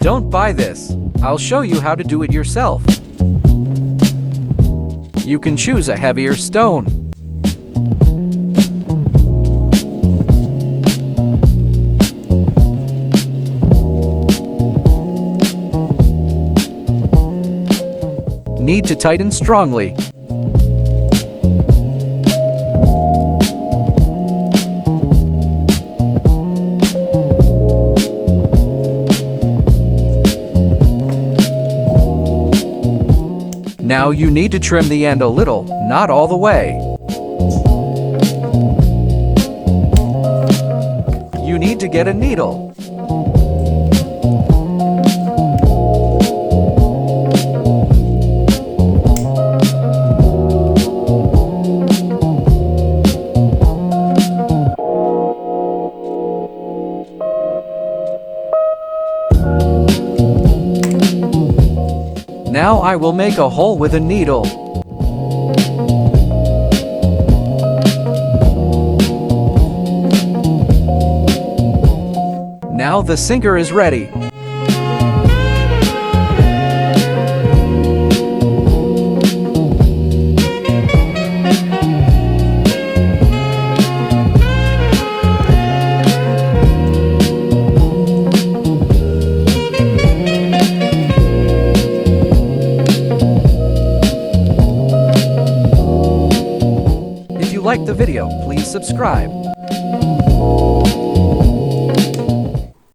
Don't buy this. I'll show you how to do it yourself. You can choose a heavier stone. Need to tighten strongly. Now you need to trim the end a little, not all the way. You need to get a needle. Now I will make a hole with a needle. Now the sinker is ready. If you liked the video, please subscribe.